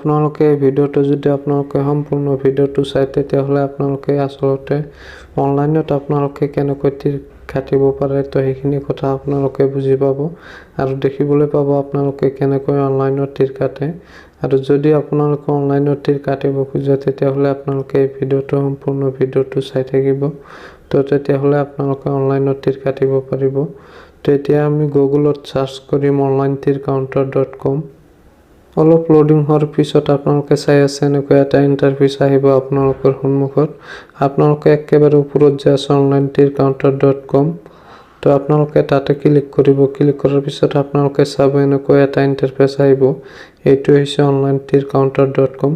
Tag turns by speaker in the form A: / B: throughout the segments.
A: আপোনালোকে এই ভিডিঅ'টো যদি আপোনালোকে সম্পূৰ্ণ ভিডিঅ'টো চাই তেতিয়াহ'লে আপোনালোকে আসলতে অনলাইনত আপোনালোকে কেনেকৈ তীৰ কাটিব পাৰে তো সেইখিনি কথা আপোনালোকে বুজি পাব আৰু দেখিবলৈ পাব আপোনালোকে কেনেকৈ অনলাইনত তীৰ কাটে আৰু যদি আপোনালোকে অনলাইনত তীৰ কাটিব খোজে তেতিয়াহ'লে আপোনালোকে এই ভিডিঅ'টো সম্পূৰ্ণ ভিডিঅ'টো চাই থাকিব তো তেতিয়াহ'লে আপোনালোকে অনলাইনত তীৰ কাটিব পাৰিব। তো এতিয়া আমি গুগলত সাৰ্চ কৰিম onlinetircounter.com। অলপ লোডিং হোৱাৰ পিছত আপোনালোকে চাই আছে এনেকৈ এটা ইণ্টাৰফেচ আহিব আপোনালোকৰ সন্মুখত। আপোনালোকে একেবাৰে ওপৰত যে আছে onlinetircounter.com তো আপোনালোকে তাতে ক্লিক কৰিব। ক্লিক কৰাৰ পিছত আপোনালোকে চাব এনেকৈ এটা ইণ্টাৰফেচ আহিব। এইটো হৈছে onlinetircounter.com।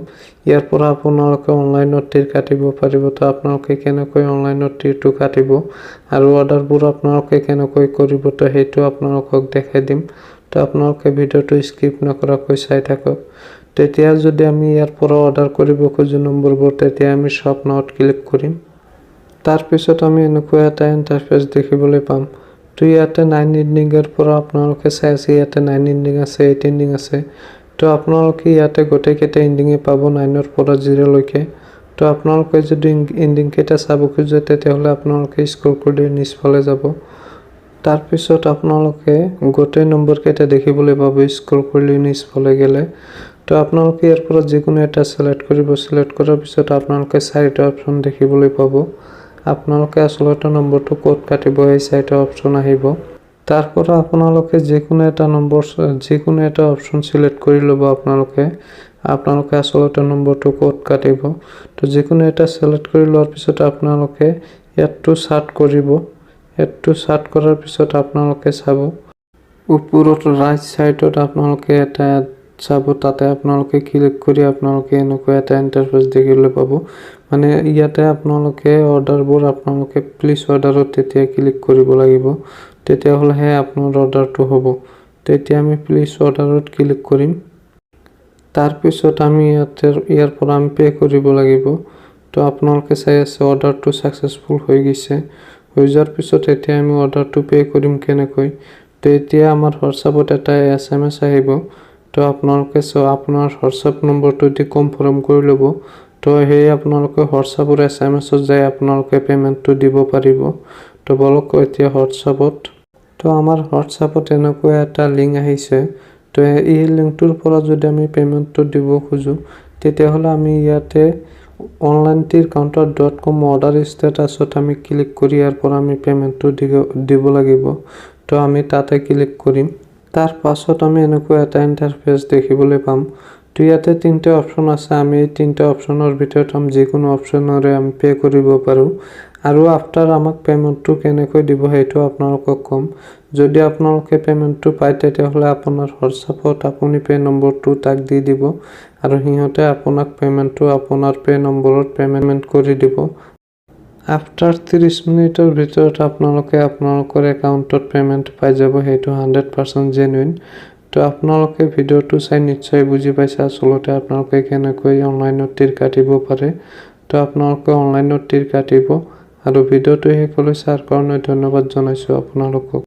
A: ইয়াৰ পৰা আপোনালোকে অনলাইনত তীৰ কাটিব পাৰিব। তো আপোনালোকে কেনেকৈ অনলাইনত তীৰটো কাটিব আৰু অৰ্ডাৰবোৰ আপোনালোকে কেনেকৈ কৰিব তো সেইটো আপোনালোকক দেখাই দিম। তো আপোনালোকে ভিডিঅ'টো স্কিপ নকৰাকৈ চাই থাকক। তেতিয়া যদি আমি ইয়াৰ পৰা অৰ্ডাৰ কৰিব খোজো নম্বৰবোৰ তেতিয়া আমি শ্বপ নাওত ক্লিক কৰিম। তাৰ পিছত আমি এনেকৈ এটা ইণ্টাৰফেচ দেখিবলৈ পাম। তো ইয়াতে 9 ইণ্ডিঙৰ পৰা আপোনালোকে চাই আছে ইয়াতে 9 ইণ্ডিং আছে 8 ইণ্ডিং আছে। তো আপোনালোকে ইয়াতে গোটেইকেইটা ইণ্ডিঙে পাব 9ৰ পৰা 0 লৈকে। তো আপোনালোকে যদি ইণ্ডিং কেইটা চাব খোজে তেতিয়াহ'লে আপোনালোকে স্ক্ৰল কৰি নিচফালে যাব। তাৰ পিছত আপোনালোকে গোটেই নম্বৰ কেইটা দেখিবলৈ পাব স্ক্ৰল কৰি নিচফালে গ'লে। তো আপোনালোকে ইয়াৰ পৰা যিকোনো এটা সিলেক্ট কৰিব। সিলেক্ট কৰাৰ পিছত আপোনালোকে 4টা অপচন দেখিবলৈ পাব। আপোনালোকে আসলতে নম্বৰটো ক'ত কাটিব এই 4টা অপচন আহিব। তাৰ পৰা আপোনালোকে যিকোনো এটা অপচন সিলেক্ট কৰি ল'ব। আপোনালোকে আসলতে নম্বৰটো ক'ত কাটিব। তো যিকোনো এটা সিলেক্ট কৰি লোৱাৰ পিছত আপোনালোকে ইয়াতটো সাৰ্চ কৰিব। ইয়াতটো সাৰ্চ কৰাৰ পিছত আপোনালোকে চাব ওপৰত ৰাইট সাইডত আপোনালোকে এটা চাব তাতে আপোনালোকে ক্লিক কৰি আপোনালোকে এনেকৈ এটা ইণ্টাৰফেচ দেখিবলৈ পাব। মানে ইয়াতে আপোনালোকে অৰ্ডাৰবোৰ আপোনালোকে প্লিজ অৰ্ডাৰত তেতিয়া ক্লিক কৰিব লাগিব। তেতিয়াহ'লেহে আপোনাৰ অৰ্ডাৰটো হ'ব। তেতিয়া আমি প্লিজ অৰ্ডাৰত ক্লিক কৰিম। তাৰ পিছত আমি ইয়াৰ পৰা আমি পে কৰিব লাগিব। তো আপোনালোকে চাই আছে অৰ্ডাৰটো সাকসেসফুল হৈ গৈছে। হৈ যোৱাৰ পিছত এতিয়া আমি অৰ্ডাৰটো পে কৰিম কেনেকৈ। তো এতিয়া আমাৰ হোৱাটছআপত এটা SMS আহিব। তো আপোনালোকে আপোনাৰ হোৱাটছআপ নম্বৰটো দি কনফাৰ্ম কৰি ল'ব। তো সেই আপোনালোকে হোৱাটছআপৰ SMS-ত যাই আপোনালোকে পেমেন্টটো দিব পাৰিব। তো বলক এতিয়া হোৱাটছআপত। তো আমাৰ হোৱাটছআপত এনেকৈ এটা লিংক আহিছে। তো এই লিংকটোৰ পৰা যদি আমি পেমেন্টটো দিব খোজো তেতিয়াহ'লে আমি ইয়াতে onlinetircounter.com অৰ্ডাৰ ষ্টেটাছত আমি ক্লিক কৰি ইয়াৰ পৰা আমি পেমেন্টটো দিব লাগিব। তো আমি তাতে ক্লিক কৰিম। তাৰ পাছত আমি এনেকৈ এটা ইণ্টাৰফেচ দেখিবলৈ পাম। তো ইয়াতে 3টা অপচন আছে। আমি এই 3টা অপচনৰ ভিতৰত যিকোনো অপচনৰে আমি পে কৰিব পাৰোঁ আৰু আফটাৰ আমাক পেমেন্টটো কেনেকৈ দিব সেইটো আপোনালোকক ক'ম। যদি আপোনালোকে পেমেন্টটো পায় তেতিয়াহ'লে আপোনাৰ হোৱাটছআপত আপুনি পে নম্বৰটো তাক দি দিব আৰু সিহঁতে আপোনাক পেমেন্টটো আপোনাৰ পে নম্বৰত পেমেন্ট কৰি দিব। আফটাৰ 30 মিনিটৰ ভিতৰত আপোনালোকে আপোনালোকৰ একাউণ্টত পেমেন্ট পাই যাব। সেইটো 100% জেনুইন। তো আপোনালোকে ভিডিঅ'টো চাই নিশ্চয় বুজি পাইছে আসলতে আপোনালোকে কেনেকৈ অনলাইনত তীৰ কাটিব পাৰে। তো আপোনালোকে অনলাইনত তীৰ কাটিব আৰু ভিডিঅ'টো শেষলৈ চাৰ কাৰণে ধন্যবাদ জনাইছোঁ আপোনালোকক।